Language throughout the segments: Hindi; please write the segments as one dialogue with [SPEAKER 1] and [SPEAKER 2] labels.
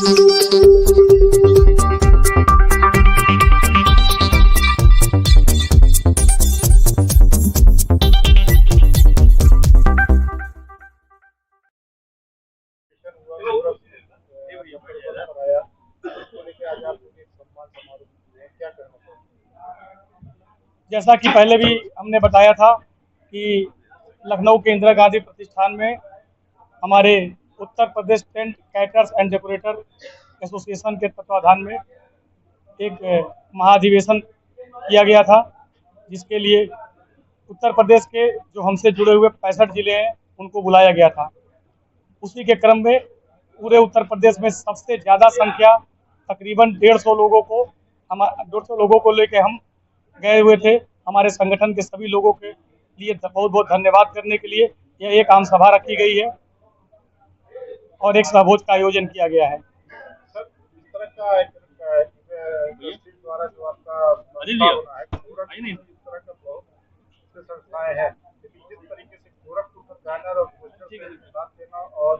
[SPEAKER 1] जैसा कि पहले भी हमने बताया था कि लखनऊ के इंदिरा गांधी प्रतिष्ठान में हमारे Uttar Pradesh tent caterers and decorator association के तत्वाधान में एक महाधिवेशन किया गया था, जिसके लिए उत्तर प्रदेश के जो हमसे जुड़े हुए 65 जिले हैं उनको बुलाया गया था। उसी के क्रम में पूरे उत्तर प्रदेश में सबसे ज़्यादा संख्या तकरीबन 150 लोगों को 150 लोगों को लेकर हम गए हुए थे। हमारे संगठन के सभी लोगों के लिए बहुत बहुत धन्यवाद करने के लिए यह एक आम सभा रखी गई है और एक सहभोज का आयोजन किया गया है।
[SPEAKER 2] सर, इस तरह का द्वारा जो आपका होना है, इस तरह का बहुत से संस्थाएं हैं, लेकिन जिस तरीके से गोरखपुर का बैनर और पोस्टर पे साथ देना और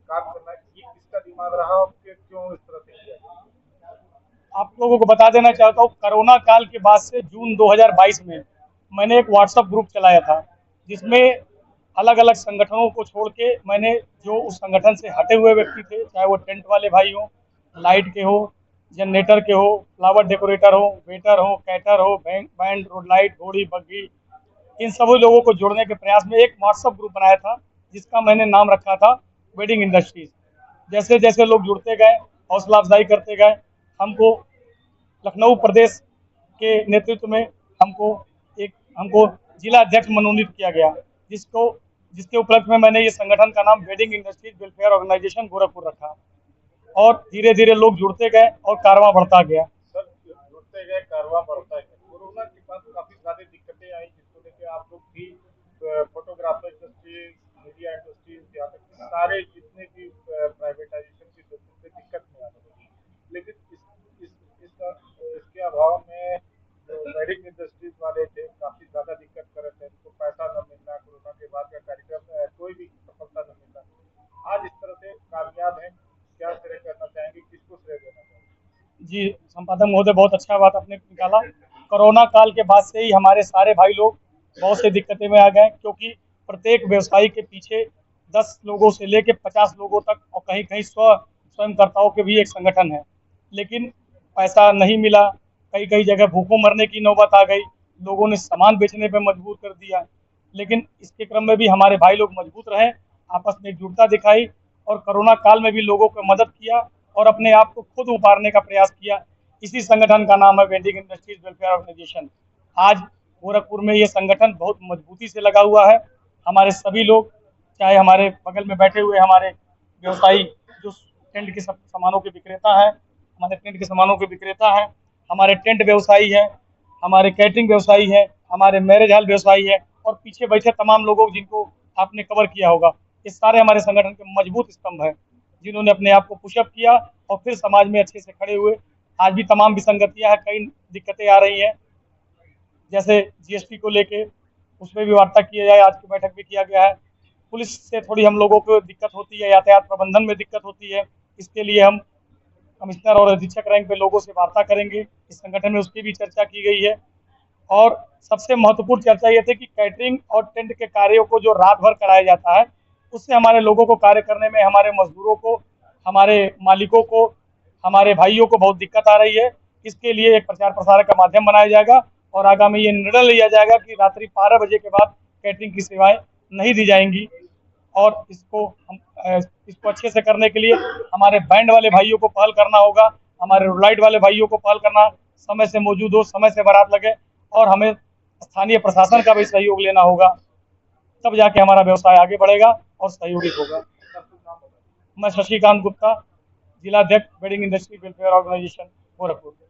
[SPEAKER 2] काम करना, ये किसका दिमाग रहा और क्यों इस तरह से किया?
[SPEAKER 1] आप लोगों को बता देना चाहता हूँ, कोरोना काल के बाद से जून 2022 में मैंने एक व्हाट्सएप ग्रुप चलाया था, जिसमें अलग अलग संगठनों को छोड़ के मैंने जो उस संगठन से हटे हुए व्यक्ति थे, चाहे वो टेंट वाले भाई हो, लाइट के हो, जनरेटर के हो, फ्लावर डेकोरेटर हो, वेटर हो, कैटर हो, बैंड, रोड लाइट, घोड़ी, बग्गी, इन सभी लोगों को जोड़ने के प्रयास में एक व्हाट्सएप ग्रुप बनाया था, जिसका मैंने नाम रखा था वेडिंग इंडस्ट्रीज। जैसे जैसे लोग जुड़ते गए, हौसला अफजाई करते गए, हमको लखनऊ प्रदेश के नेतृत्व में हमको जिला अध्यक्ष मनोनीत किया गया, जिसके उपलक्ष्य में मैंने ये संगठन का नाम wedding industries welfare organisation Gorakhpur रखा और धीरे धीरे लोग जुड़ते गए और कारवां बढ़ता गया।
[SPEAKER 2] सर, जुड़ते गए, कारवां बढ़ता गया। कोरोना के बाद काफी सारी दिक्कतें आई, जिसको लेकर आप लोग भी फोटोग्राफर इंडस्ट्री, मीडिया इंडस्ट्री, यहाँ तक सारे जितने भी प्राइवेटाइजेशन की दिक्कत में आ रही, लेकिन इसके अभाव में वेडिंग इंडस्ट्रीज वाले थे, काफी ज्यादा दिक्कत कर रहे थे, उनको पैसा न मिलना, कोरोना के बाद का कार्यक्रम कोई भी सफलता न मिलना। आज इस तरह से कामयाब है, क्या श्रेय करना चाहेंगे, किसको श्रेय देना चाहेंगे?
[SPEAKER 1] जी संपादक महोदय, बहुत अच्छा बात आपने निकाला। कोरोना काल के बाद से ही हमारे सारे भाई लोग बहुत से दिक्कतें में आ गए, क्योंकि प्रत्येक व्यवसायी के पीछे 10 लोगों से लेकर 50 लोगों तक और कहीं कहीं स्वयंकर्ताओं के भी एक संगठन है, लेकिन पैसा नहीं मिला। कई कई जगह भूखों मरने की नौबत आ गई, लोगों ने सामान बेचने पर मजबूर कर दिया, लेकिन इसके क्रम में भी हमारे भाई लोग मजबूत रहे, आपस में एकजुटता दिखाई और कोरोना काल में भी लोगों को मदद किया और अपने आप को खुद उबारने का प्रयास किया। इसी संगठन का नाम है वेडिंग इंडस्ट्रीज वेलफेयर ऑर्गेनाइजेशन। आज गोरखपुर में ये संगठन बहुत मजबूती से लगा हुआ है। हमारे सभी लोग, चाहे हमारे बगल में बैठे हुए हमारे व्यवसायी जो टेंट के सामानों के विक्रेता है, हमारे टेंट व्यवसायी है, हमारे कैटरिंग व्यवसायी है, हमारे मैरिज हॉल व्यवसायी है और पीछे बैठे तमाम लोगों जिनको आपने कवर किया होगा, ये सारे हमारे संगठन के मजबूत स्तंभ हैं, जिन्होंने अपने आप को पुशअप किया और फिर समाज में अच्छे से खड़े हुए। आज भी तमाम विसंगतियां हैं, कई दिक्कतें आ रही हैं, जैसे जीएसटी को लेके उसमें भी वार्ता किया जाए, आज की बैठक भी किया गया है। पुलिस से थोड़ी हम लोगों को दिक्कत होती है, यातायात प्रबंधन में दिक्कत होती है, इसके लिए हम कमिश्नर और अधीक्षक रैंक पे लोगों से वार्ता करेंगे। इस संगठन में उसकी भी चर्चा की गई है और सबसे महत्वपूर्ण चर्चा ये थी कि कैटरिंग और टेंट के कार्यों को जो रात भर कराया जाता है, उससे हमारे लोगों को कार्य करने में, हमारे मजदूरों को, हमारे मालिकों को, हमारे भाइयों को बहुत दिक्कत आ रही है। इसके लिए एक प्रचार प्रसार का माध्यम बनाया जाएगा और आगामी ये निर्णय लिया जाएगा कि रात्रि 12 बजे के बाद कैटरिंग की सेवाएं नहीं दी जाएंगी और इसको अच्छे से करने के लिए हमारे बैंड वाले भाइयों को पहल करना होगा, हमारे लाइट वाले भाइयों को पहल करना, समय से मौजूद हो, समय से बारात लगे और हमें स्थानीय प्रशासन का भी सहयोग लेना होगा, तब जाके हमारा व्यवसाय आगे बढ़ेगा और सहयोगी होगा। मैं शशिकांत गुप्ता, जिला अध्यक्ष wedding industry welfare organisation Gorakhpur.